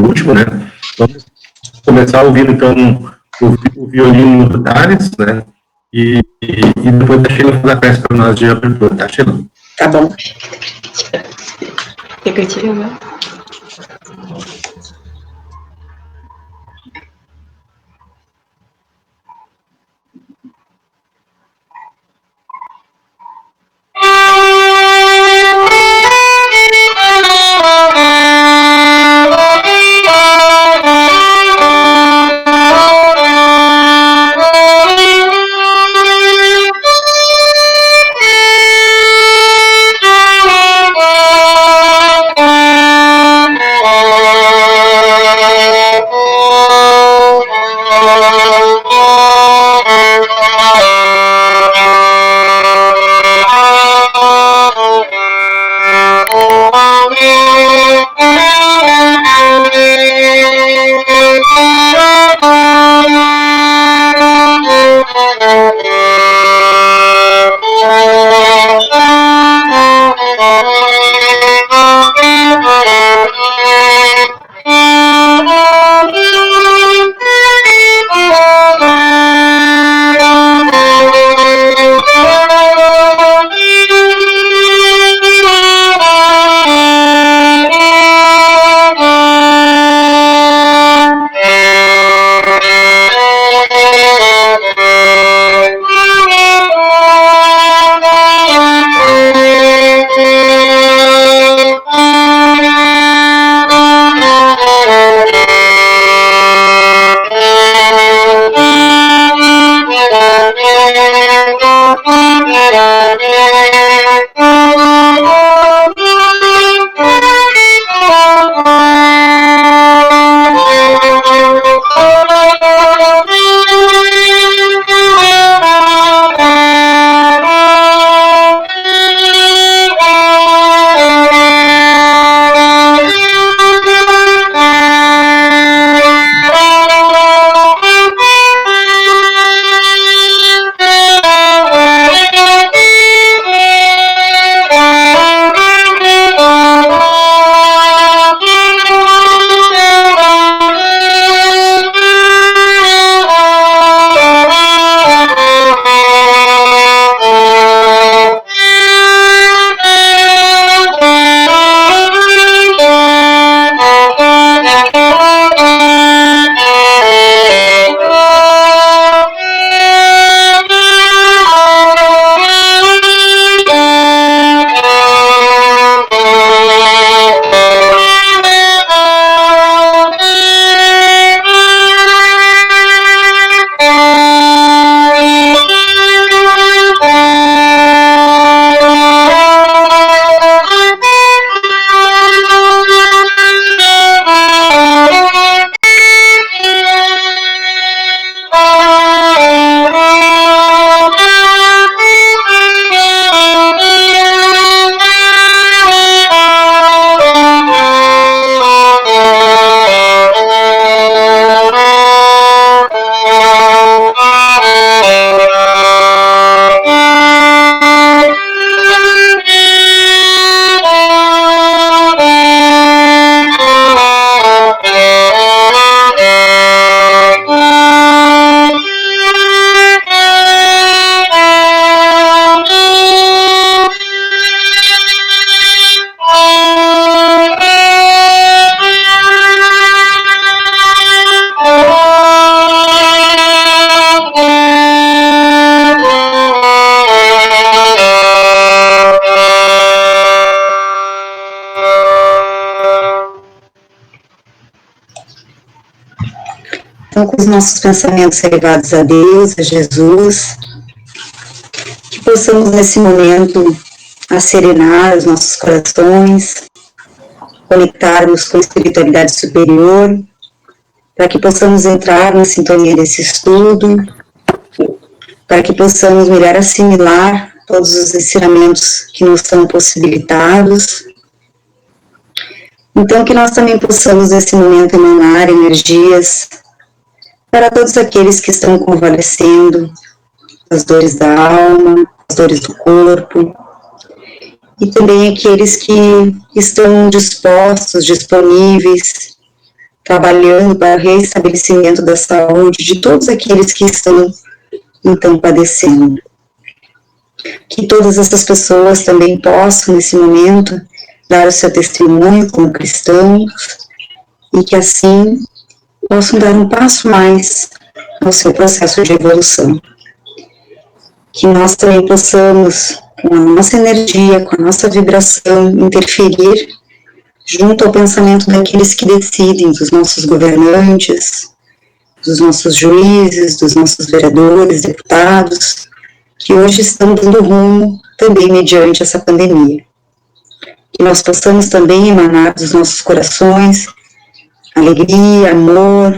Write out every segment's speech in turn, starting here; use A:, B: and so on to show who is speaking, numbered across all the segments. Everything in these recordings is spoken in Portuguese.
A: último, né? Vamos começar ouvindo, então, o violino do Thales, né? E depois a Sheila faz a prece para nós de abertura, tá, Sheila?
B: Tá bom.
C: Repetindo, né?
B: Então, com os nossos pensamentos elevados a Deus, a Jesus, que possamos nesse momento acerenar os nossos corações, conectarmos com a espiritualidade superior, para que possamos entrar na sintonia desse estudo, para que possamos melhor assimilar todos os ensinamentos que nos são possibilitados. Então, que nós também possamos nesse momento emanar energias para todos aqueles que estão convalescendo, as dores da alma, as dores do corpo, e também aqueles que estão dispostos, disponíveis trabalhando para o reestabelecimento da saúde de todos aqueles que estão, então, padecendo. Que todas essas pessoas também possam, nesse momento, dar o seu testemunho como cristãos e que, assim, possam dar um passo mais no seu processo de evolução. Que nós também possamos, com a nossa energia, com a nossa vibração, interferir junto ao pensamento daqueles que decidem, dos nossos governantes, dos nossos juízes, dos nossos vereadores, deputados, que hoje estão dando rumo também mediante essa pandemia. Que nós possamos também emanar dos nossos corações alegria, amor,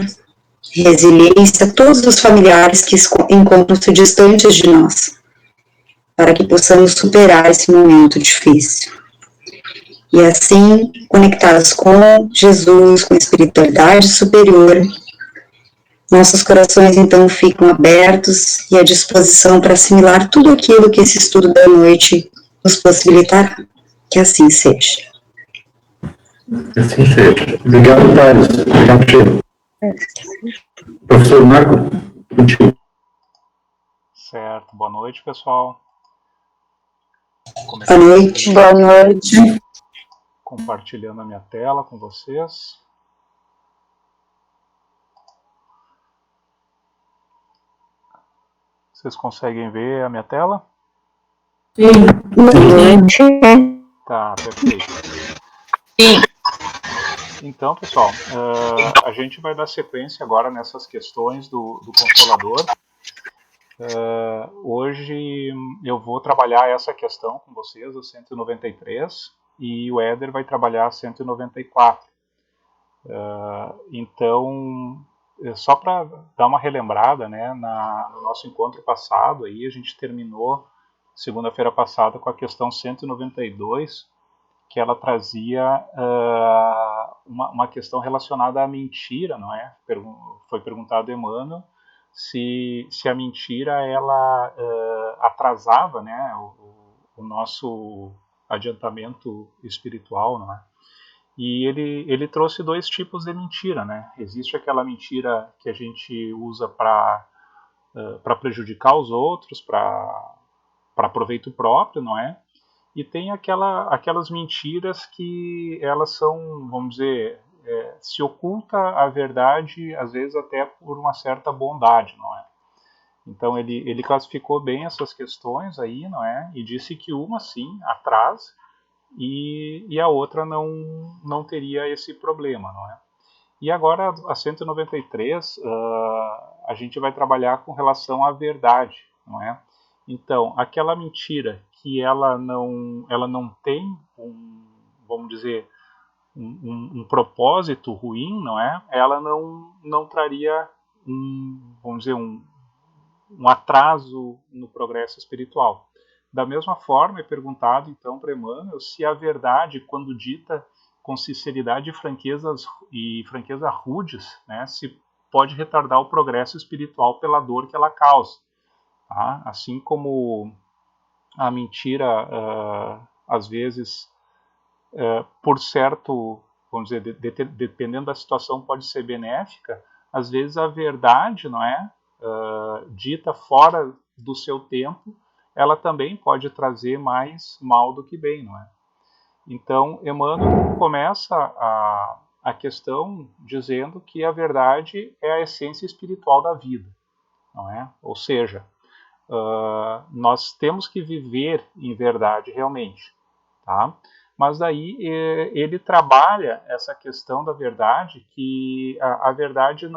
B: resiliência a todos os familiares que encontram-se distantes de nós, para que possamos superar esse momento difícil. E assim, conectados com Jesus, com a espiritualidade superior, nossos corações então ficam abertos e à disposição para assimilar tudo aquilo que esse estudo da noite nos possibilitará. Que assim seja.
A: Assim seja. Obrigado, Thales. Obrigado, Chico. Professor Marco, contigo.
C: Certo. Boa noite, pessoal.
B: Boa noite.
D: Boa noite.
C: Compartilhando a minha tela com vocês. Vocês conseguem ver a minha tela?
D: Sim.
C: Tá, perfeito.
D: Sim.
C: Então, pessoal, a gente vai dar sequência agora nessas questões do Consolador. Hoje eu vou trabalhar essa questão com vocês, o 193, e o Éder vai trabalhar 194. Então, só para dar uma relembrada, né, no nosso encontro passado, aí, a gente terminou segunda-feira passada com a questão 192, que ela trazia uma questão relacionada à mentira, não é? Foi perguntado a Emmanuel se a mentira ela atrasava, né, o nosso adiantamento espiritual, não é? E ele trouxe dois tipos de mentira, né? Existe aquela mentira que a gente usa para prejudicar os outros, para proveito próprio, não é? E tem aquelas mentiras que elas são, vamos dizer, se oculta a verdade, às vezes até por uma certa bondade, não é? Então ele classificou bem essas questões aí, não é? E disse que uma sim atrasa e a outra não teria esse problema, não é? E agora a 193 a gente vai trabalhar com relação à verdade, não é? Então, aquela mentira que ela não tem vamos dizer, um propósito ruim, não é? Ela não traria vamos dizer, um atraso no progresso espiritual. Da mesma forma, é perguntado então para Emmanuel se a verdade, quando dita com sinceridade e franqueza rudes, né, se pode retardar o progresso espiritual pela dor que ela causa. Tá? Assim como a mentira, às vezes, por certo, vamos dizer, dependendo da situação, pode ser benéfica, às vezes a verdade, não é, dita fora do seu tempo, ela também pode trazer mais mal do que bem, não é? Então, Emmanuel começa a questão dizendo que a verdade é a essência espiritual da vida, não é? Ou seja, nós temos que viver em verdade realmente, tá? Mas daí ele trabalha essa questão da verdade, que a verdade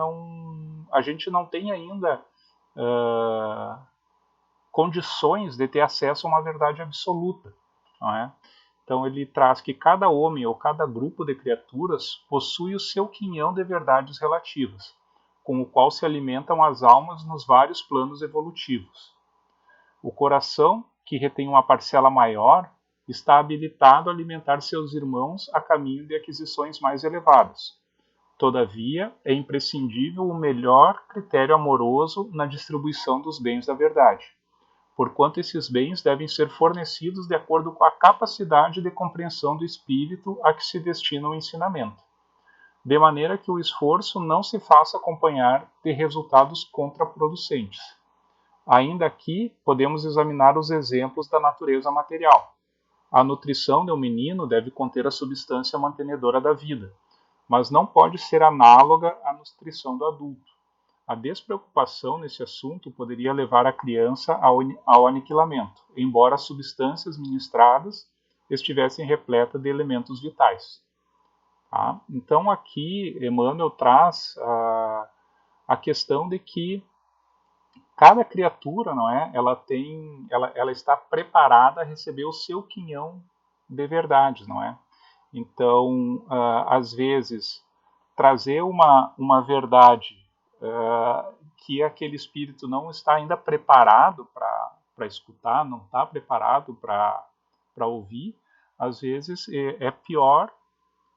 C: a gente não tem ainda condições de ter acesso a uma verdade absoluta, não é? Então ele traz que cada homem ou cada grupo de criaturas possui o seu quinhão de verdades relativas, com o qual se alimentam as almas nos vários planos evolutivos. O coração, que retém uma parcela maior, está habilitado a alimentar seus irmãos a caminho de aquisições mais elevadas. Todavia, é imprescindível o melhor critério amoroso na distribuição dos bens da verdade, porquanto esses bens devem ser fornecidos de acordo com a capacidade de compreensão do espírito a que se destina o ensinamento. de maneira que o esforço não se faça acompanhar de resultados contraproducentes. Ainda aqui, podemos examinar os exemplos da natureza material. A nutrição de um menino deve conter a substância mantenedora da vida, mas não pode ser análoga à nutrição do adulto. A despreocupação nesse assunto poderia levar a criança ao aniquilamento, embora as substâncias ministradas estivessem repletas de elementos vitais. Tá? Então aqui Emmanuel traz a questão de que cada criatura, não é, ela está preparada a receber o seu quinhão de verdades, não é? Então, às vezes, trazer uma verdade que aquele espírito não está ainda preparado para escutar, não está preparado para ouvir, às vezes é pior,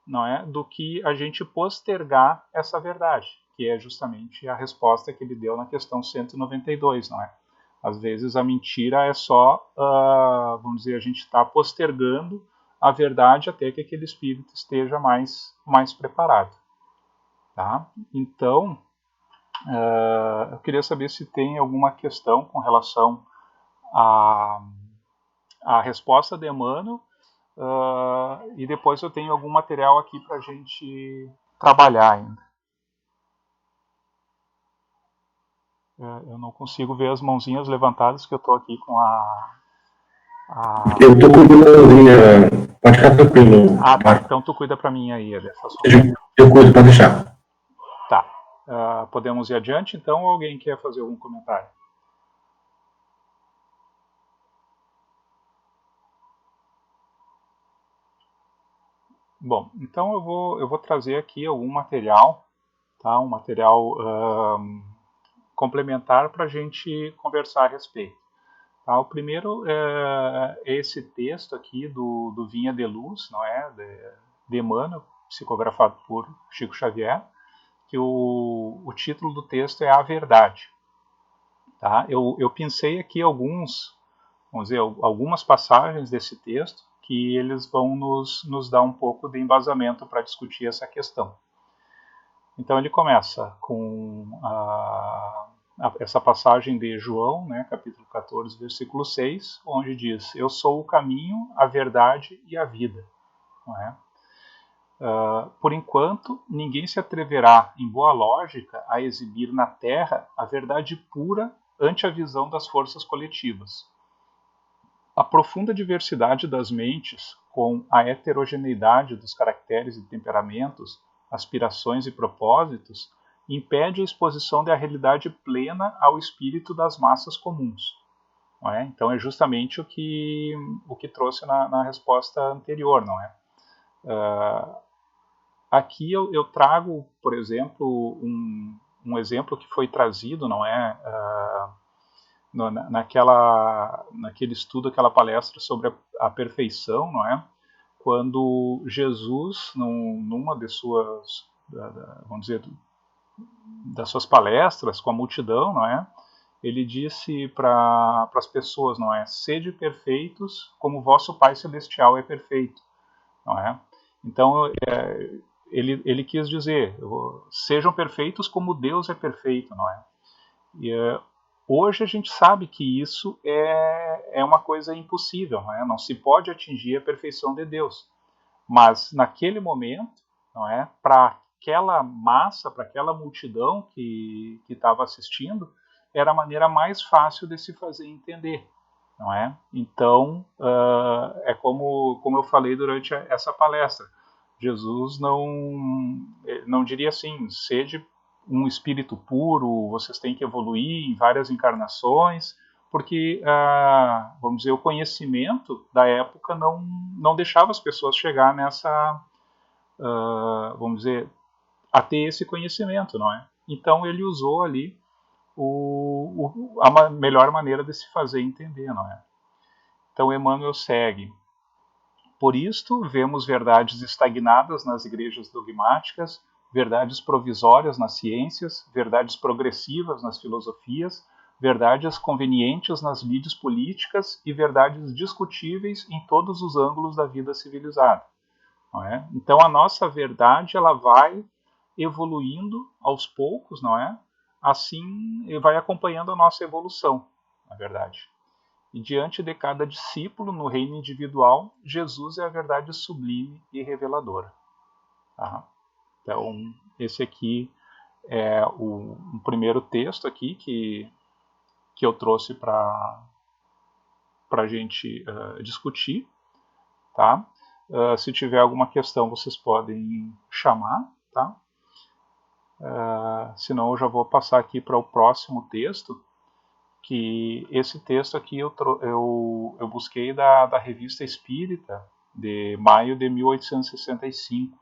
C: não é, do que a gente postergar essa verdade, que é justamente a resposta que ele deu na questão 192, não é? Às vezes a mentira é só, vamos dizer, a gente está postergando a verdade até que aquele espírito esteja mais preparado. Tá? Então, eu queria saber se tem alguma questão com relação à resposta de Emmanuel, e depois eu tenho algum material aqui para a gente trabalhar ainda. Eu não consigo ver as mãozinhas levantadas, que eu estou aqui com
A: Eu estou com uma mãozinha. Pode ficar tranquilo.
C: Tá. Então tu cuida para mim aí, Eder.
A: Eu cuido, pode deixar.
C: Tá. Podemos ir adiante, então, ou alguém quer fazer algum comentário? Bom, então eu vou trazer aqui algum material, tá? Um material complementar para a gente conversar a respeito. Tá? O primeiro é esse texto aqui do Vinha de Luz, não é? De Emmanuel, psicografado por Chico Xavier, que o título do texto é A Verdade. Tá? Eu pensei aqui algumas passagens desse texto que eles vão nos dar um pouco de embasamento para discutir essa questão. Então ele começa com essa passagem de João, né, capítulo 14, versículo 6, onde diz: Eu sou o caminho, a verdade e a vida. Não é? Por enquanto, ninguém se atreverá, em boa lógica, a exibir na Terra a verdade pura ante a visão das forças coletivas. A profunda diversidade das mentes, com a heterogeneidade dos caracteres e temperamentos, aspirações e propósitos, impede a exposição da realidade plena ao espírito das massas comuns. Não é? Então é justamente o que trouxe na resposta anterior, não é? Aqui eu trago, por exemplo, um exemplo que foi trazido, não é? Naquele estudo, aquela palestra sobre a perfeição, não é? Quando Jesus, numa de suas, vamos dizer, das suas palestras com a multidão, não é? Ele disse para as pessoas, não é? Sede perfeitos como vosso Pai Celestial é perfeito, não é? Então, ele quis dizer, sejam perfeitos como Deus é perfeito, não é? E hoje a gente sabe que isso é uma coisa impossível, não é? Não se pode atingir a perfeição de Deus. Mas naquele momento, não é? Para aquela massa, para aquela multidão que estava assistindo, era a maneira mais fácil de se fazer entender, não é? Então, é como eu falei durante essa palestra. Jesus não diria assim, sede um espírito puro, vocês têm que evoluir em várias encarnações, porque, vamos dizer, o conhecimento da época não deixava as pessoas chegar nessa, vamos dizer, a ter esse conhecimento, não é? Então ele usou ali a melhor maneira de se fazer entender, não é? Então Emmanuel segue. Por isto, vemos verdades estagnadas nas igrejas dogmáticas, verdades provisórias nas ciências, verdades progressivas nas filosofias, verdades convenientes nas lides políticas e verdades discutíveis em todos os ângulos da vida civilizada. Não é? Então a nossa verdade ela vai evoluindo aos poucos, não é? Assim, vai acompanhando a nossa evolução, na verdade. E diante de cada discípulo no reino individual, Jesus é a verdade sublime e reveladora. Tá? Então, esse aqui é o primeiro texto aqui que eu trouxe para a gente discutir. Tá? Se tiver alguma questão, vocês podem chamar. Tá? Senão eu já vou passar aqui para o próximo texto, que esse texto aqui eu busquei da Revista Espírita, de maio de 1865.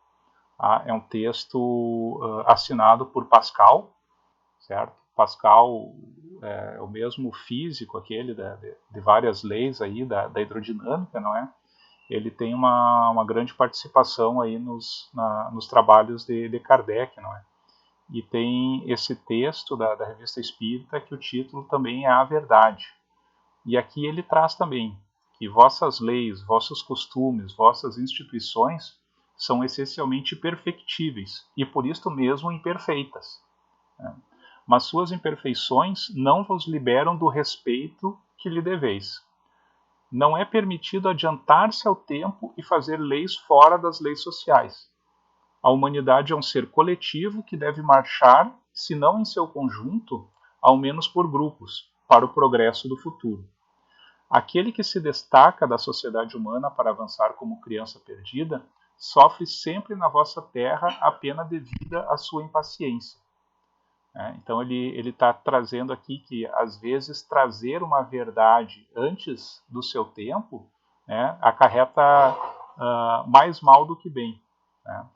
C: Tá? É um texto assinado por Pascal, certo? Pascal é o mesmo físico, aquele de várias leis aí da hidrodinâmica, não é? Ele tem uma grande participação aí nos trabalhos de Kardec, não é? E tem esse texto da Revista Espírita que o título também é A Verdade. E aqui ele traz também que vossas leis, vossos costumes, vossas instituições são essencialmente perfectíveis e por isto mesmo imperfeitas. Né? Mas suas imperfeições não vos liberam do respeito que lhe deveis. Não é permitido adiantar-se ao tempo e fazer leis fora das leis sociais. A humanidade é um ser coletivo que deve marchar, se não em seu conjunto, ao menos por grupos, para o progresso do futuro. Aquele que se destaca da sociedade humana para avançar como criança perdida, sofre sempre na vossa terra a pena devida à sua impaciência. Então ele está trazendo aqui que, às vezes, trazer uma verdade antes do seu tempo, né, acarreta mais mal do que bem. Né?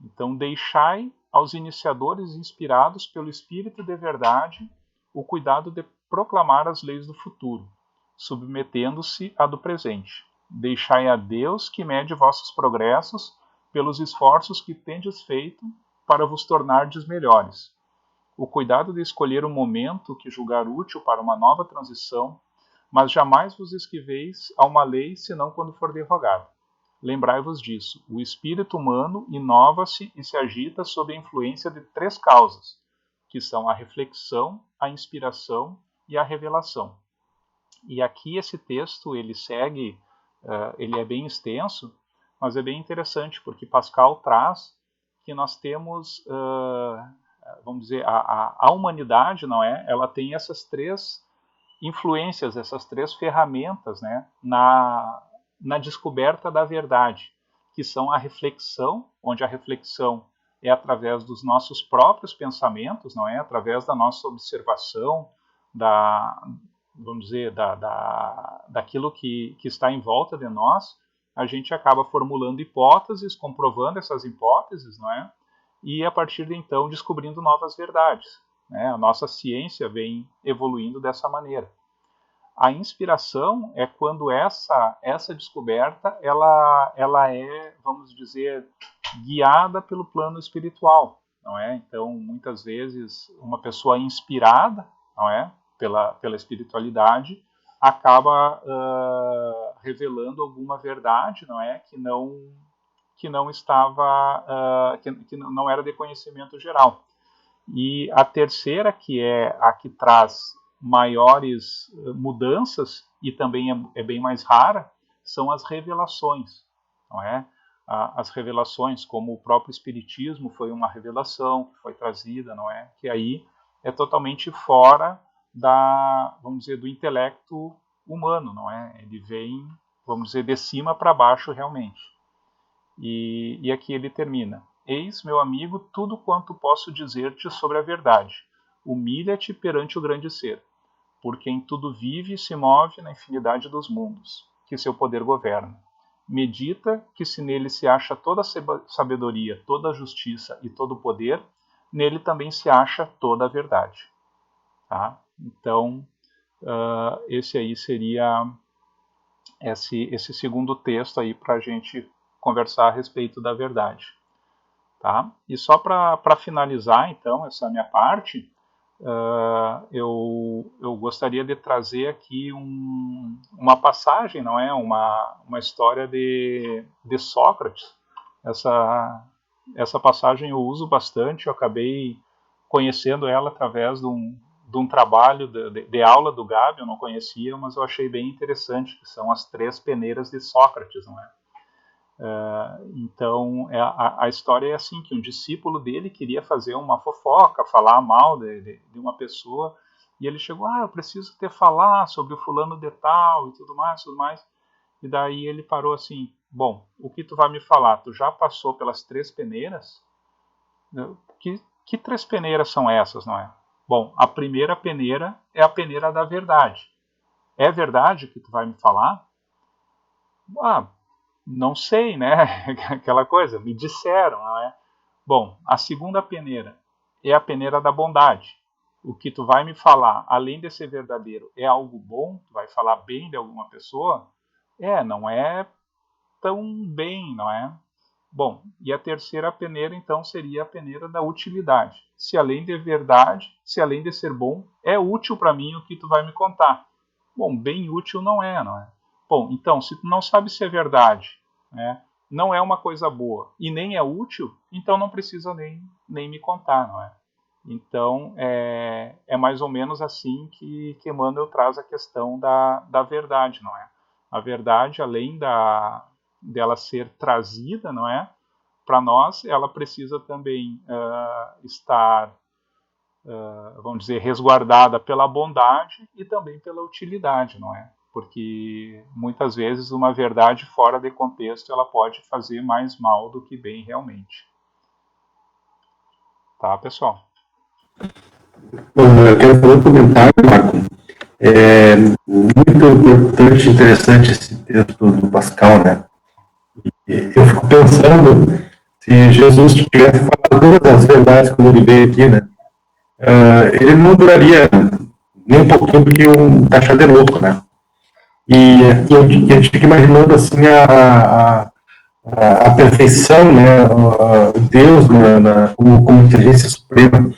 C: Então, deixai aos iniciadores inspirados pelo Espírito de verdade o cuidado de proclamar as leis do futuro, submetendo-se à do presente. Deixai a Deus que mede vossos progressos pelos esforços que tendes feito para vos tornardes melhores. O cuidado de escolher o momento que julgar útil para uma nova transição, mas jamais vos esquiveis a uma lei senão quando for derrogada. Lembrai-vos disso, o espírito humano inova-se e se agita sob a influência de 3 causas, que são a reflexão, a inspiração e a revelação. E aqui esse texto, ele segue, ele é bem extenso, mas é bem interessante, porque Pascal traz que nós temos, vamos dizer, a humanidade, não é? Ela tem essas 3 influências, essas 3 ferramentas, né, na descoberta da verdade, que são a reflexão, onde a reflexão é através dos nossos próprios pensamentos, não é? Através da nossa observação, vamos dizer, daquilo que está em volta de nós, a gente acaba formulando hipóteses, comprovando essas hipóteses, não é? E a partir de então descobrindo novas verdades. Né? A nossa ciência vem evoluindo dessa maneira. A inspiração é quando essa descoberta ela é, vamos dizer, guiada pelo plano espiritual, não é? Então, muitas vezes, uma pessoa inspirada, não é, pela espiritualidade, acaba revelando alguma verdade, não é, que não estava, que não era de conhecimento geral. E a terceira, que é a que traz maiores mudanças e também é bem mais rara, são as revelações, não é? As revelações, como o próprio Espiritismo foi uma revelação que foi trazida, não é? Que aí é totalmente fora vamos dizer, do intelecto humano, não é? Ele vem, vamos dizer, de cima para baixo realmente. E aqui ele termina. Eis, meu amigo, tudo quanto posso dizer-te sobre a verdade. Humilha-te perante o grande ser, por quem tudo vive e se move na infinidade dos mundos, que seu poder governa. Medita que se nele se acha toda a sabedoria, toda a justiça e todo o poder, nele também se acha toda a verdade. Tá? Então, esse aí seria esse segundo texto aí para a gente conversar a respeito da verdade. Tá? E só para finalizar, então, essa minha parte, eu gostaria de trazer aqui uma passagem, não é? Uma história de Sócrates. essa passagem eu uso bastante, eu acabei conhecendo ela através de um trabalho de aula do Gabi, eu não conhecia, mas eu achei bem interessante, que são as 3 peneiras de Sócrates, não é? Então, a história é assim, que um discípulo dele queria fazer uma fofoca, falar mal de uma pessoa, e ele chegou, eu preciso falar sobre o fulano de tal, e tudo mais, e daí ele parou assim, bom, o que tu vai me falar? Tu já passou pelas 3 peneiras? Que 3 peneiras são essas, não é? Bom, a primeira peneira é a peneira da verdade. É verdade que tu vai me falar? Não sei, né? Aquela coisa, me disseram, não é? Bom, a segunda peneira é a peneira da bondade. O que tu vai me falar, além de ser verdadeiro, é algo bom? Tu vai falar bem de alguma pessoa? Não é tão bem, não é? Bom, e a terceira peneira, então, seria a peneira da utilidade. Se além de verdade, se além de ser bom, é útil para mim o que tu vai me contar. Bom, bem útil não é? Bom, então, se tu não sabe se é verdade, né, não é uma coisa boa e nem é útil, então não precisa nem me contar, não é? Então, é mais ou menos assim que Emmanuel traz a questão da verdade, não é? A verdade, além dela ser trazida, não é? Para nós, ela precisa também estar, vamos dizer, resguardada pela bondade e também pela utilidade, não é? Porque muitas vezes uma verdade fora de contexto ela pode fazer mais mal do que bem realmente. Tá, pessoal?
A: Eu quero fazer um comentário, Marco. É muito importante e interessante esse texto do Pascal, né? Eu fico pensando, se Jesus tivesse falado todas as verdades quando ele veio aqui, né? Ele não duraria nem um pouquinho do que um caixa de louco, né? E a gente fica imaginando assim a perfeição, né? O Deus como inteligência suprema.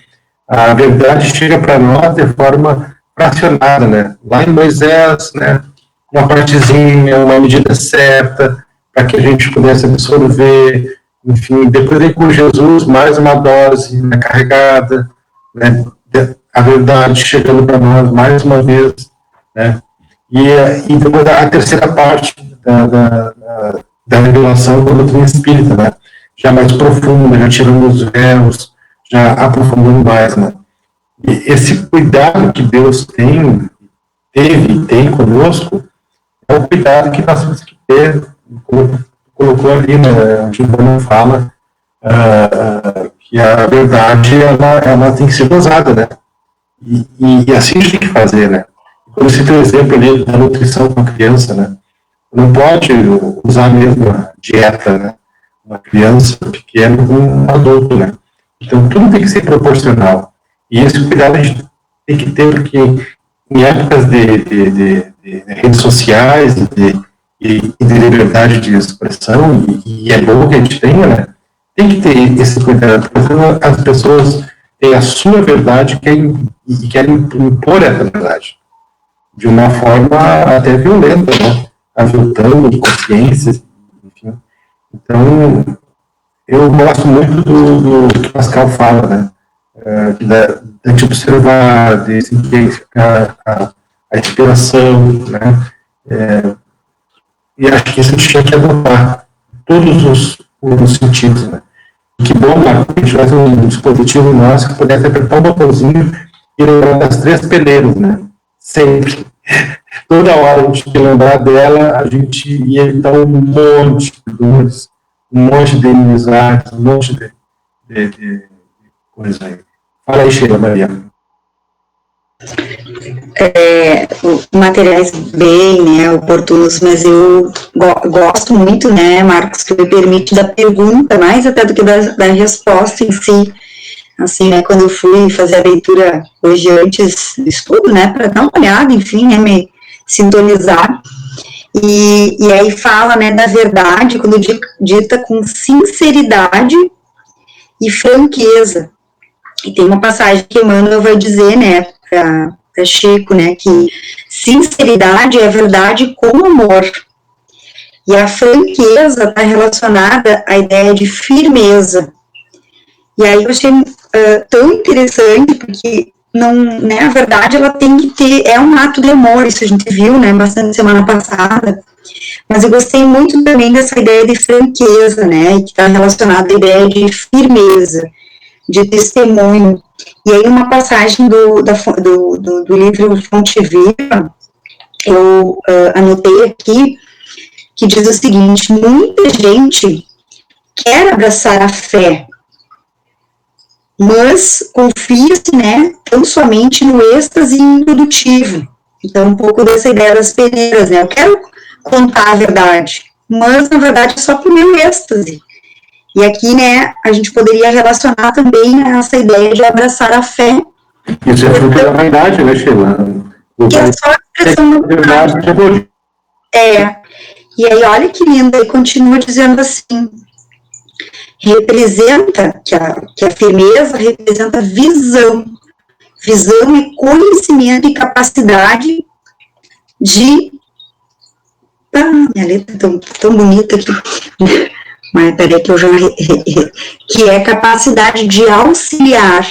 A: A verdade chega para nós de forma fracionada, né? Lá em Moisés, né? Uma partezinha, uma medida certa, para que a gente pudesse absorver, enfim, depois aí com Jesus, mais uma dose, né, carregada, né? A verdade chegando para nós mais uma vez, né? E depois a terceira parte da revelação da doutrina espírita, né? Já mais profunda, já tirando os véus, já aprofundando mais, né? E esse cuidado que Deus teve e tem conosco é o cuidado que nós temos que ter, como colocou ali, né? A gente não fala que a verdade ela tem que ser dosada, né? E assim a gente tem que fazer, né? Quando você tem o exemplo ali da nutrição com a criança, né? Não pode usar a mesma dieta, né? Uma criança pequena com um adulto, né? Então, tudo tem que ser proporcional. E esse cuidado a gente tem que ter, porque em épocas de redes sociais e de liberdade de expressão, e é bom que a gente tenha, né? Tem que ter esse cuidado, porque as pessoas têm a sua verdade e querem impor essa verdade de uma forma até violenta, né? Aviltando consciências, enfim. Então, eu gosto muito do que o Pascal fala, né? De gente observar, de identificar a inspiração, né? E acho que isso a gente tinha que adotar todos os sentidos, né? Que bom, Marco, que a gente tivesse um dispositivo nosso que pudesse apertar um botãozinho e lembrar das 3 peneiras, né? Sempre. Toda hora a gente lembrar dela, a gente ia evitar um monte de dores, um monte de inimizades, um monte de coisa aí. Fala aí, Sheila Maria.
B: Materiais bem, né, oportunos, mas eu gosto muito, né, Marcos, que me permite da pergunta, mais até do que da resposta em si. Assim, né, quando eu fui fazer a leitura hoje antes do estudo, né, para dar uma olhada, enfim, né, me sintonizar, e aí fala, né, da verdade, quando dita com sinceridade e franqueza. E tem uma passagem que Emmanuel vai dizer, né, para Chico, né, que sinceridade é verdade com amor. E a franqueza está relacionada à ideia de firmeza. E aí eu achei tão interessante, porque não, né, a verdade ela tem que ter, é um ato de amor, isso a gente viu, né, bastante semana passada, mas eu gostei muito também dessa ideia de franqueza, né, que está relacionada à ideia de firmeza, de testemunho. E aí uma passagem do livro Fonte Viva, eu anotei aqui, que diz o seguinte: muita gente quer abraçar a fé, mas confia-se, né, tão somente no êxtase improdutivo. Então, um pouco dessa ideia das peneiras, né, eu quero contar a verdade, mas, na verdade, é só para o meu êxtase. E aqui, né, a gente poderia relacionar também essa ideia de abraçar a fé.
A: Isso é fruto da vaidade, né, Sheila?
B: Que é só a expressão da verdade. E aí, olha que lindo, ele continua dizendo assim, representa, que a firmeza representa visão e conhecimento e capacidade de... minha letra é tão bonita aqui, mas peraí que eu já... que é capacidade de auxiliar.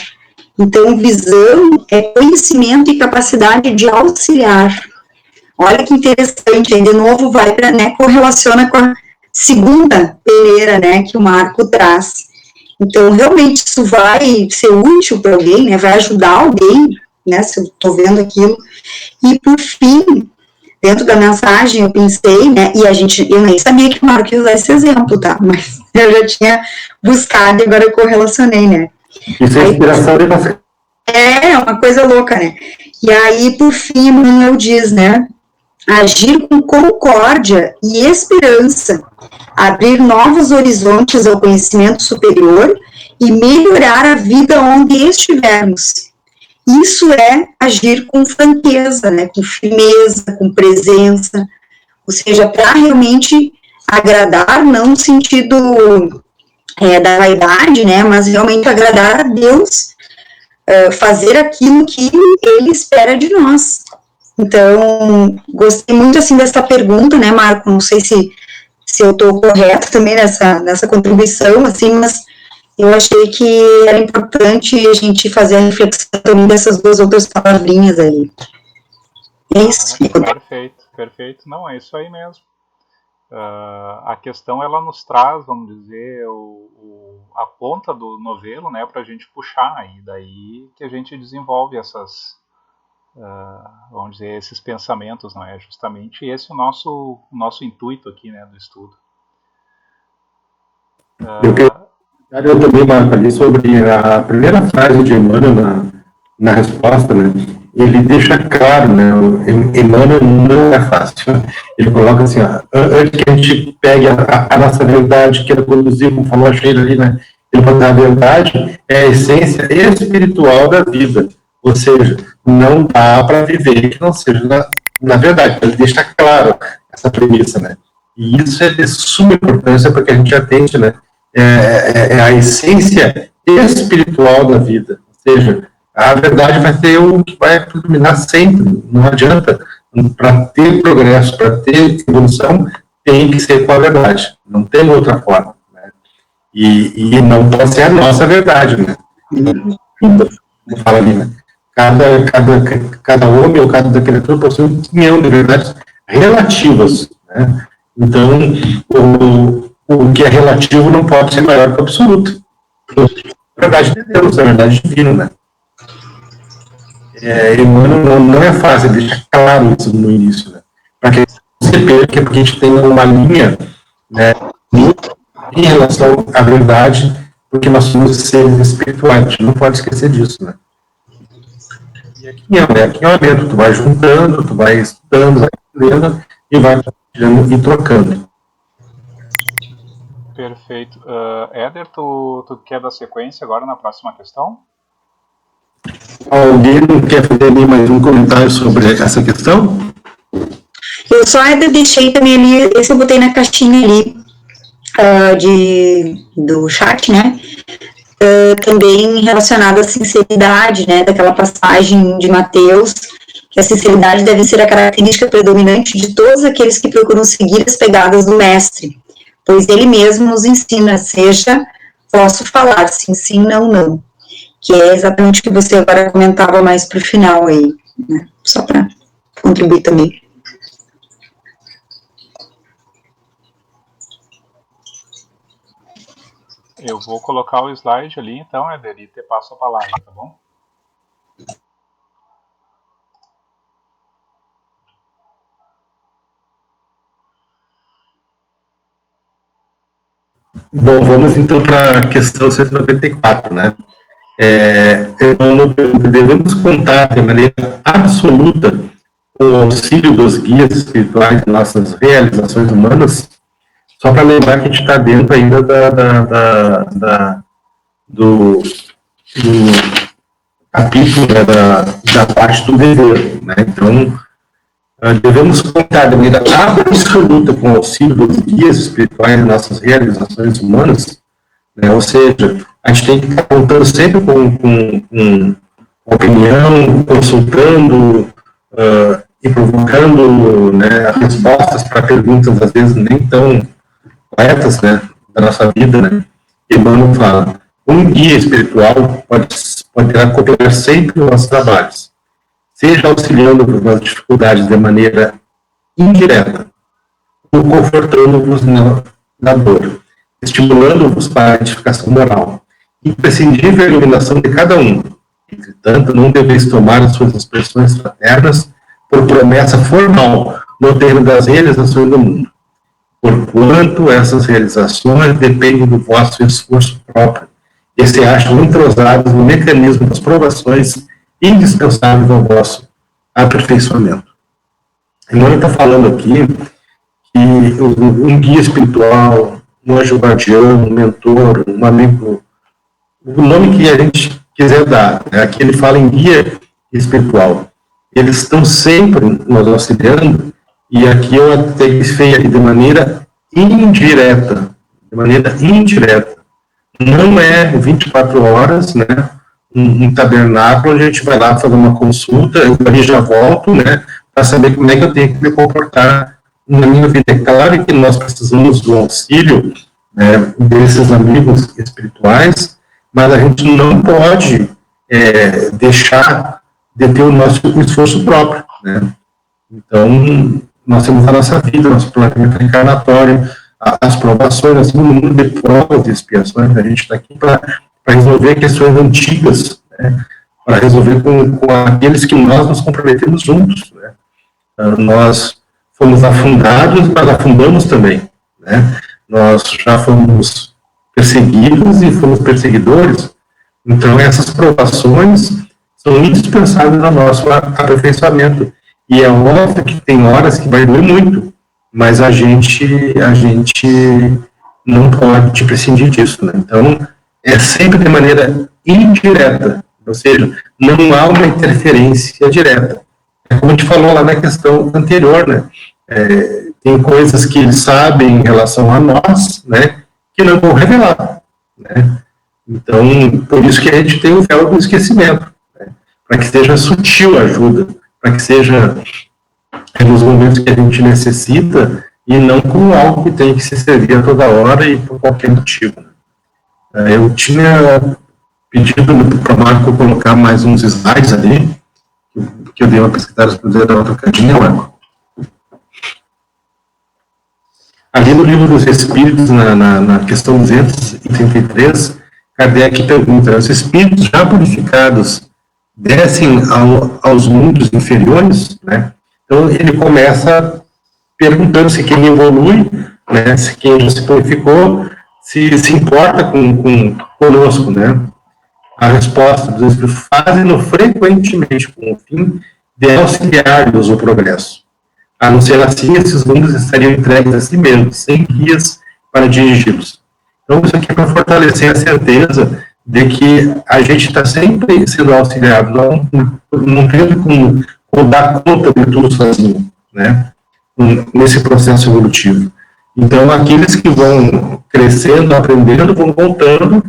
B: Então, visão é conhecimento e capacidade de auxiliar. Olha que interessante, aí de novo vai para, né, correlaciona com a segunda peneira, né, que o Marco traz. Então, realmente, isso vai ser útil para alguém, né, vai ajudar alguém, né, se eu estou vendo aquilo. E, por fim, dentro da mensagem, eu pensei, né, e eu nem sabia que o Marco ia usar esse exemplo, tá, mas eu já tinha buscado e agora eu correlacionei, né.
A: Isso é inspiração de você.
B: É uma coisa louca, né. E aí, por fim, Emmanuel diz, né, agir com concórdia e esperança, abrir novos horizontes ao conhecimento superior e melhorar a vida onde estivermos. Isso é agir com franqueza, né, com firmeza, com presença, ou seja, para realmente agradar, não no sentido da vaidade, né, mas realmente agradar a Deus, fazer aquilo que Ele espera de nós. Então, gostei muito, assim, dessa pergunta, né, Marco, não sei se eu estou correto também nessa contribuição, assim, mas eu achei que era importante a gente fazer a reflexão também dessas duas outras palavrinhas aí. É isso.
C: Perfeito, não, é isso aí mesmo. A questão, ela nos traz, vamos dizer, a ponta do novelo, né, para a gente puxar, e daí que a gente desenvolve vamos dizer, esses pensamentos, não é? Justamente esse é o nosso intuito aqui, né, do estudo.
A: Eu também, Marco, ali sobre a primeira frase de Emmanuel na resposta, né? Ele deixa claro, né? Emmanuel não é fácil. Ele coloca assim, ó, antes que a gente pegue a nossa verdade, que era conduzir, como falou a Sheila ali, né? Ele fala, a verdade é a essência espiritual da vida. Ou seja, não dá para viver que não seja na verdade. Ele deixa claro essa premissa, né? E isso é de suma importância porque a gente atende, né? É a essência espiritual da vida. Ou seja, a verdade vai ser o que vai predominar sempre. Não adianta. Para ter progresso, para ter evolução, tem que ser com a verdade. Não tem outra forma. Né? E não pode ser a nossa verdade, né? Como fala ali, né? Cada homem ou cada criatura possui um milhão de verdades relativas, né? Então, o que é relativo não pode ser maior que o absoluto. A verdade de Deus, a verdade divina, né? Emmanuel não é fácil deixar claro isso no início, né? Para que você perca, porque a gente tem uma linha, né, em relação à verdade, porque nós somos seres espirituais, a gente não pode esquecer disso, né? E aqui é um evento, tu vai juntando, tu vai estudando, vai aprendendo e vai compartilhando e trocando.
C: Perfeito. Éder, tu quer dar sequência agora na próxima questão?
A: Alguém quer fazer ali mais um comentário sobre essa questão?
B: Eu só ainda deixei também ali, esse eu botei na caixinha ali do chat, né? Também relacionado à sinceridade, né, daquela passagem de Mateus, que a sinceridade deve ser a característica predominante de todos aqueles que procuram seguir as pegadas do Mestre, pois ele mesmo nos ensina, seja posso falar, sim, não, que é exatamente o que você agora comentava mais para o final aí, né? Só para contribuir também.
C: Eu vou colocar o slide ali, então, Éder, e te passo a palavra, tá bom?
A: Bom, vamos então para a questão 194, né? Devemos contar de maneira absoluta com o auxílio dos guias espirituais de nossas realizações humanas, só para lembrar que a gente está dentro ainda do capítulo, né, da parte do dever, né? Então, devemos contar de maneira absoluta com o auxílio dos guias espirituais de nossas realizações humanas, né? Ou seja, a gente tem que estar contando sempre com opinião, consultando e provocando, né, respostas para perguntas às vezes nem tão corretas, né, da nossa vida, né? E Emmanuel fala, um guia espiritual poderá cooperar sempre nos nossos trabalhos, seja auxiliando-vos nas dificuldades de maneira indireta, ou confortando-vos na dor, estimulando-vos para a edificação moral, imprescindível a iluminação de cada um. Entretanto, não deveis tomar as suas expressões fraternas por promessa formal no termo das realizações do mundo, porquanto essas realizações dependem do vosso esforço próprio e se acham entrosados no mecanismo das provações indispensáveis ao vosso aperfeiçoamento. Emmanuel está falando aqui que um guia espiritual, um anjo guardião, um mentor, um amigo, o nome que a gente quiser dar, né? Aqui ele fala em guia espiritual. Eles estão sempre nos auxiliando, e aqui eu até feia de maneira indireta, não é 24 horas, né, um tabernáculo, onde a gente vai lá fazer uma consulta, eu já volto, né, para saber como é que eu tenho que me comportar na minha vida. É claro que nós precisamos do auxílio, né, desses amigos espirituais, mas a gente não pode deixar de ter o nosso esforço próprio, né. Então, nós temos a nossa vida, nosso planejamento encarnatório, as provações, nós temos um mundo de provas e expiações, a gente está aqui para resolver questões antigas, né, para resolver com aqueles que nós nos comprometemos juntos, né. Nós fomos afundados, mas afundamos também, né, nós já fomos perseguidos e fomos perseguidores, então essas provações são indispensáveis ao nosso aperfeiçoamento. E é óbvio que tem horas que vai doer muito, mas a gente não pode prescindir disso, né? Então, é sempre de maneira indireta, ou seja, não há uma interferência direta. É como a gente falou lá na questão anterior, né? Tem coisas que eles sabem em relação a nós, né, que não vão revelar, né? Então, por isso que a gente tem o véu do esquecimento, né? Para que seja sutil a ajuda, para que seja nos momentos que a gente necessita e não com algo que tem que se servir a toda hora e por qualquer motivo. Eu tinha pedido para o Marco colocar mais uns slides ali, que eu dei uma pesquisada para poder dar uma trocadinha, Marco. Ali no Livro dos Espíritos, na questão 233, Kardec pergunta, os espíritos já purificados descem aos mundos inferiores, né? Então ele começa perguntando se quem evolui, né, se quem já se purificou, se importa conosco, né? A resposta dos espíritos fazem-no frequentemente com o fim de auxiliar-nos o progresso. A não ser assim, esses mundos estariam entregues a si mesmos, sem guias para dirigi-los. Então isso aqui é para fortalecer a certeza de que a gente está sempre sendo auxiliado, não tendo como dar conta de tudo sozinho, né, nesse processo evolutivo. Então, aqueles que vão crescendo, aprendendo, vão voltando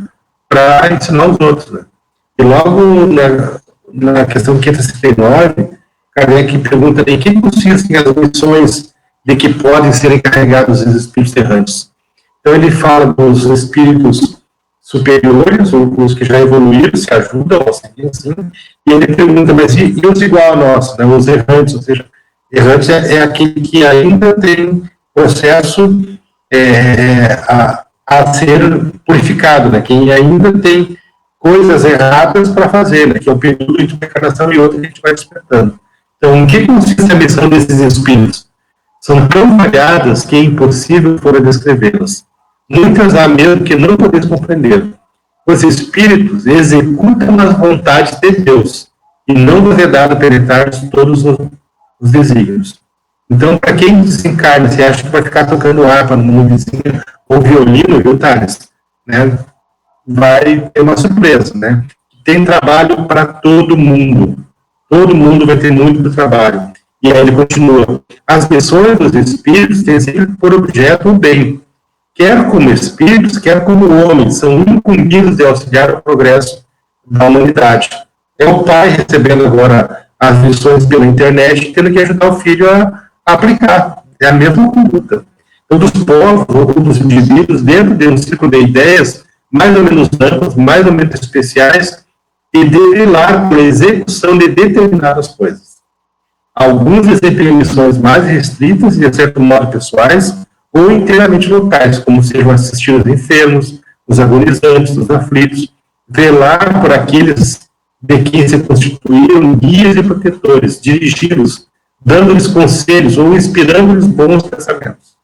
A: para ensinar os outros, né. E logo na questão 569, Kardec pergunta em que consistem as missões de que podem ser encarregados os espíritos errantes. Então ele fala dos espíritos superiores, ou os que já evoluíram, se ajudam, assim, e ele pergunta, mas e os igual a nós, né, os errantes, ou seja, errante é aquele que ainda tem processo a ser purificado, né, quem ainda tem coisas erradas para fazer, né, que é o período entre uma encarnação e outra que a gente vai despertando. Então, em que consiste a missão desses espíritos? São tão variadas que é impossível for descrevê-las. Muitas há mesmo que não podeis compreender. Os espíritos executam as vontades de Deus e não vos é dado penetrar todos os desígnios. Então, para quem desencarna, você acha que vai ficar tocando harpa no vizinho ou violino, viu, Thales? Né? Vai ter uma surpresa, né? Tem trabalho para todo mundo. Todo mundo vai ter muito trabalho. E aí ele continua. As missões dos espíritos têm sempre por objeto o bem. Quer como espíritos, quer como homens, são incumbidos de auxiliar o progresso da humanidade. É o pai recebendo agora as lições pela internet, tendo que ajudar o filho a aplicar. É a mesma conduta. Então, dos povos ou dos indivíduos, dentro de um ciclo de ideias, mais ou menos amplas, mais ou menos especiais, e derivar pela execução de determinadas coisas. Alguns desempenham missões mais restritas e, de certo modo, pessoais, ou inteiramente locais, como sejam assistir os enfermos, os agonizantes, os aflitos, velar por aqueles de quem se constituíram guias e protetores, dirigi-los, dando-lhes conselhos ou inspirando-lhes bons pensamentos.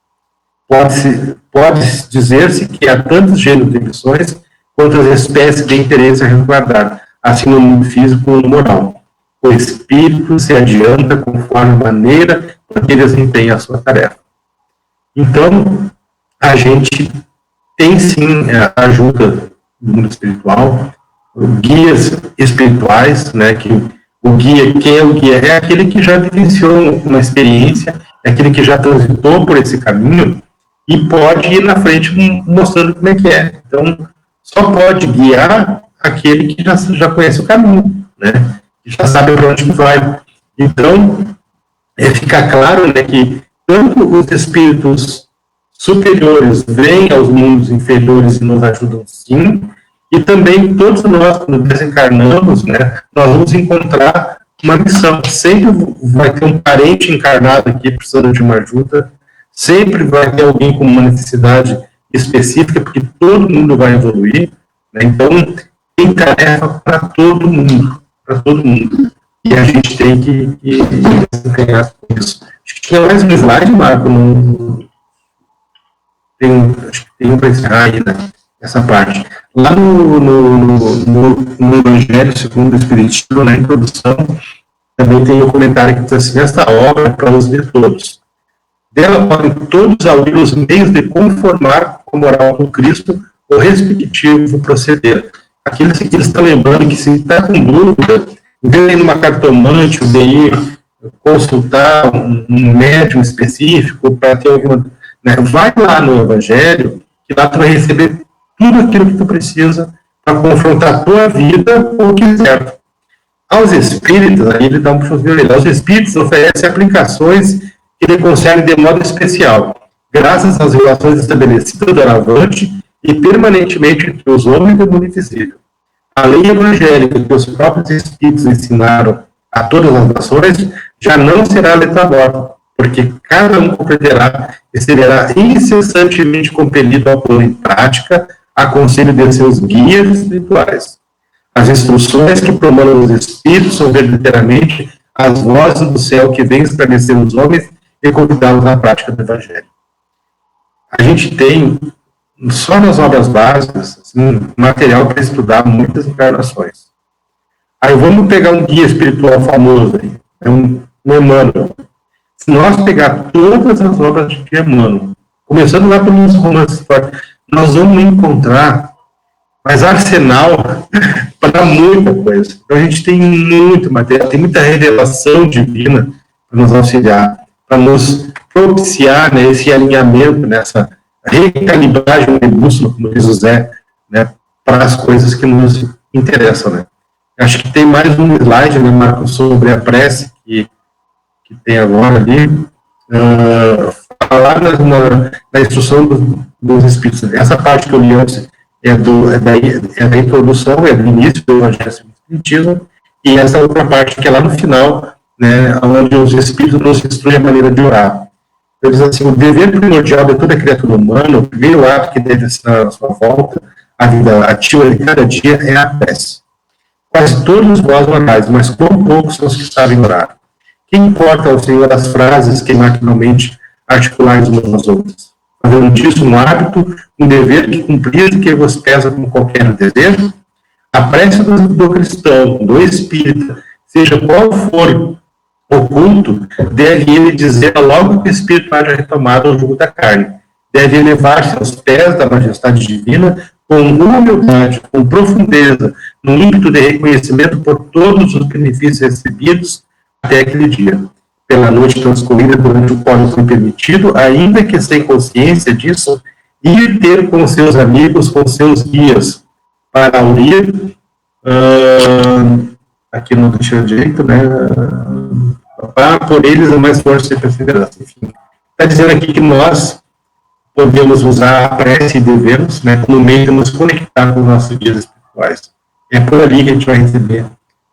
A: Pode dizer-se que há tantos gêneros de missões quanto as espécies de interesse a resguardar, assim no mundo físico como no moral. O espírito se adianta conforme a maneira que ele desempenha a sua tarefa. Então, a gente tem sim a ajuda do mundo espiritual, guias espirituais, né, que o guia, quem é o guia? É aquele que já vivenciou uma experiência, é aquele que já transitou por esse caminho e pode ir na frente mostrando como é que é. Então, só pode guiar aquele que já conhece o caminho, né, que já sabe para onde vai. Então, fica claro, né, que tanto os espíritos superiores vêm aos mundos inferiores e nos ajudam sim, e também todos nós, quando desencarnamos, né, nós vamos encontrar uma missão. Sempre vai ter um parente encarnado aqui precisando de uma ajuda, sempre vai ter alguém com uma necessidade específica, porque todo mundo vai evoluir, né? Então tem tarefa para todo mundo, e a gente tem que desempenhar com isso. Acho que tinha mais um slide, Marco, acho que tem um para encerrar aí, né, essa parte. Lá no Evangelho segundo o Espiritismo, na introdução, também tem um comentário que diz assim: esta obra é para os de todos. Dela podem todos aurir os meios de conformar com a moral do Cristo o respectivo proceder. Aqueles que estão lembrando que se está com dúvida, em vez de ir numa cartomante, de ir consultar um médium específico para ter alguma... Né, vai lá no Evangelho, que lá tu vai receber tudo aquilo que tu precisa para confrontar a tua vida com o que é certo. Aos espíritos, aí ele dá um puxão de orelha, aos espíritos oferece aplicações que lhe concernem de modo especial, graças às relações estabelecidas doravante e permanentemente entre os homens e o mundo invisível. A lei evangélica que os próprios espíritos ensinaram a todas as nações já não será letra morta, porque cada um compreenderá e será incessantemente compelido a pôr em prática a conselho de seus guias espirituais. As instruções que promulgam os espíritos são verdadeiramente as vozes do céu que vêm esclarecer os homens e convidá-los à prática do Evangelho. A gente tem, só nas obras básicas, assim, material para estudar muitas encarnações. Aí vamos pegar um guia espiritual famoso, aí, é um Emmanuel. Se nós pegar todas as obras de Emmanuel, começando lá pelos romances, nós vamos encontrar mais arsenal para muita coisa. Então a gente tem muito material, tem muita revelação divina para nos auxiliar, para nos propiciar, né, esse alinhamento, nessa recalibragem de bússola, como diz o Zé, né, para as coisas que nos interessam. Né. Acho que tem mais um slide, né, Marcos, sobre a prece, que que tem agora ali, falar na instrução dos Espíritos. Essa parte que eu li antes é da introdução, é do início do Evangelho segundo o Espiritismo, e essa outra parte que é lá no final, né, onde os Espíritos nos instruem a maneira de orar. Ele diz assim: o dever primordial de toda criatura humana, o primeiro ato que deve ensinar à sua volta, a vida ativa de cada dia, é a prece. Quase todos vós orais, mas quão poucos são os que sabem orar. Que importa ao Senhor as frases que maquinalmente articulais umas às outras? Fazendo disso um hábito, um dever que cumprir, que vos pesa com qualquer desejo? A prece do cristão, do espírita, seja qual for o culto, deve ele dizer logo que o espírito haja retomado o jugo da carne. Deve elevar-se aos pés da majestade divina com humildade, com profundeza, no ímpeto de reconhecimento por todos os benefícios recebidos até aquele dia. Pela noite transcorrida durante o qual nos foi permitido, ainda que sem consciência disso, ir ter com seus amigos, com seus guias, para aurir, aqui não deixa direito, né, para por eles a mais força e perseverança. Enfim, está dizendo aqui que nós podemos usar a prece e devemos, né, no meio de nos conectar com os nossos guias espirituais. É por ali que a gente vai receber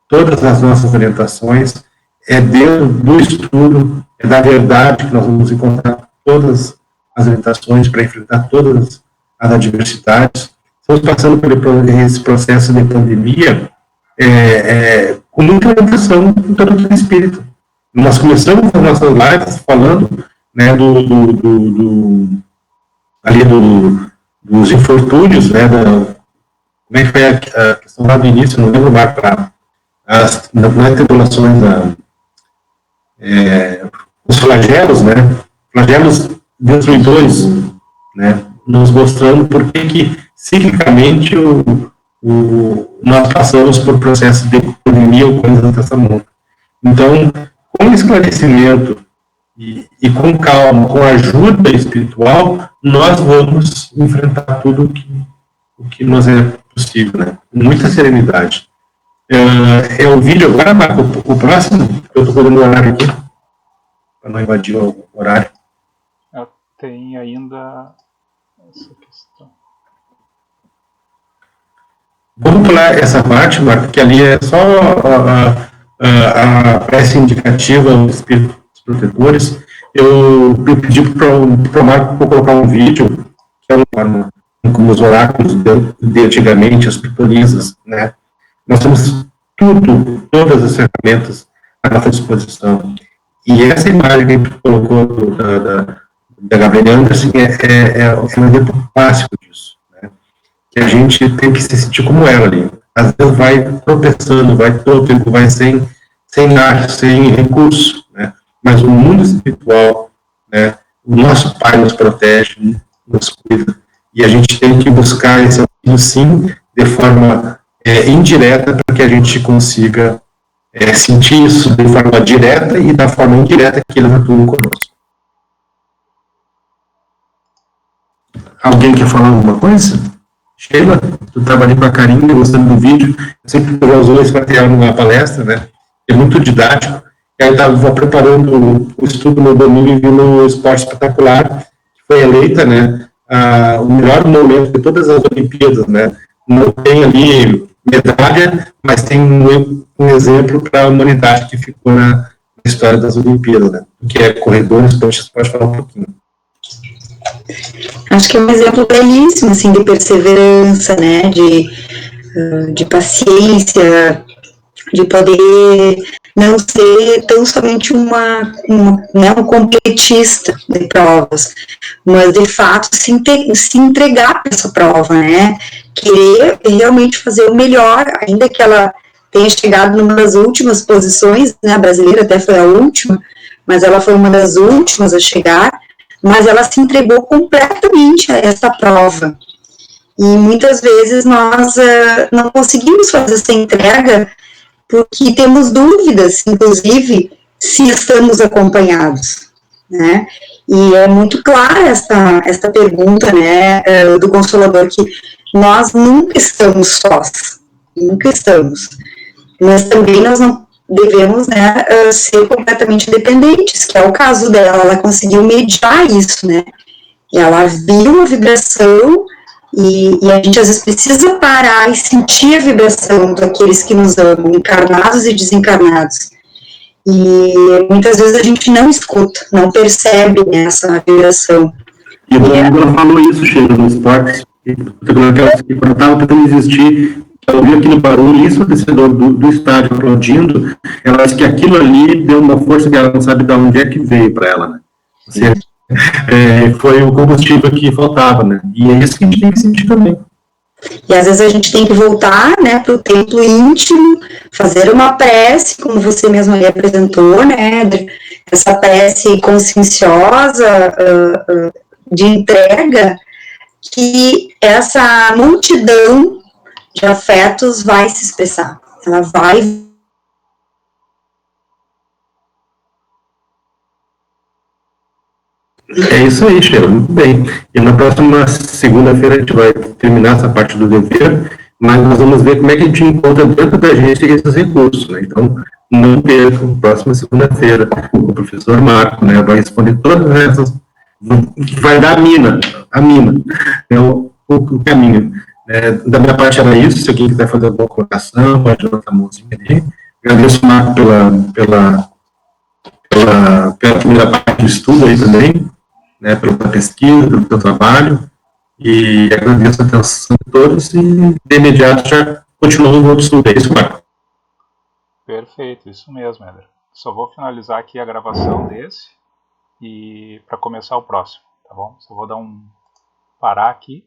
A: todas as nossas orientações, é dentro do estudo, é da verdade que nós vamos encontrar todas as orientações para enfrentar todas as adversidades. Estamos passando por esse processo de pandemia com muita orientação em todo o espírito. Nós começamos as nossas lives falando, né, dos infortúnios, né, como é que foi a questão lá do início, não lembro mais, não é tribulações, os flagelos, né, flagelos destruidores, né, nos mostrando por que ciclicamente nós passamos por processo de epidemia ou coisas dessa monta. Então, com esclarecimento e com calma, com ajuda espiritual, nós vamos enfrentar tudo o que nos é possível, né? Com muita serenidade. O vídeo agora, Marco, o próximo, eu estou fazendo o horário aqui, para não invadir o horário.
C: Tem ainda essa questão.
A: Vamos pular essa parte, Marco, que ali é só a prece indicativa dos espíritos protetores. Eu pedi para o Marco colocar um vídeo, que é como os oráculos de antigamente, as pitonisas, né? Nós temos todas as ferramentas à nossa disposição. E essa imagem que a gente colocou da Gabriela Anderson é um exemplo clássico disso, né? Que a gente tem que se sentir como ela ali. Às vezes vai tropeçando, vai sem ar, sem recurso, né? Mas o mundo espiritual, né, o nosso Pai nos protege, nos cuida, e a gente tem que buscar esse auxílio, sim, de forma indireta, para que a gente consiga sentir isso de forma direta e da forma indireta que eles atuam conosco. Alguém quer falar alguma coisa? Sheila, tu estava ali com a Karine, gostando do vídeo, sempre usou esse material numa palestra, né? É muito didático. Eu estava preparando o estudo no domingo e vi no Esporte Espetacular, que foi eleita, né, o melhor momento de todas as Olimpíadas, né? Não tem ali medalha, mas tem um exemplo para a humanidade que ficou na história das Olimpíadas, né? Que é corredores, então você pode falar um pouquinho.
B: Acho que é um exemplo belíssimo, assim, de perseverança, né, de paciência, de poder não ser tão somente um completista de provas, mas de fato se entregar para essa prova, né, querer realmente fazer o melhor, ainda que ela tenha chegado numa das últimas posições, né, a brasileira até foi a última, mas ela foi uma das últimas a chegar, mas ela se entregou completamente a essa prova. E muitas vezes nós não conseguimos fazer essa entrega porque temos dúvidas, inclusive, se estamos acompanhados, né? E é muito clara esta pergunta, né, do Consolador, que nós nunca estamos sós, nunca estamos. Mas também nós não devemos, né, ser completamente dependentes, que é o caso dela. Ela conseguiu mediar isso, né? Ela viu a vibração e a gente às vezes precisa parar e sentir a vibração daqueles que nos amam, encarnados e desencarnados. E muitas vezes a gente não escuta, não percebe, né, essa vibração.
A: E o Domingo ela falou isso, Sheila, no esporte, quando ela estava tentando existir, ela ouviu aquele barulho ensurdecedor do estádio aplaudindo, ela disse que aquilo ali deu uma força que ela não sabe de onde é que veio para ela, né? Assim, foi o combustível que faltava, né? E é isso que a gente tem que sentir também.
B: E às vezes a gente tem que voltar, né, para o templo íntimo, fazer uma prece, como você mesmo aí apresentou, né, essa prece conscienciosa, de entrega, que essa multidão de afetos vai se expressar. Ela vai.
A: É isso aí, Sheila, muito bem. E na próxima segunda-feira a gente vai terminar essa parte do dever, mas nós vamos ver como é que a gente encontra dentro da gente esses recursos, né? Então, não percam, próxima segunda-feira, o professor Marco, né, vai responder todas essas, vai dar a mina, é o caminho. Da minha parte era isso, se alguém quiser fazer alguma colocação, pode levantar a mãozinha ali. Agradeço, Marco, pela primeira parte do estudo aí também, né, pela pesquisa, pelo teu trabalho, e agradeço a atenção de todos e, de imediato, já continuamos o outro estudo. É isso, Marco?
C: Perfeito, isso mesmo, Éder. Só vou finalizar aqui a gravação desse e para começar o próximo, tá bom? Só vou dar parar aqui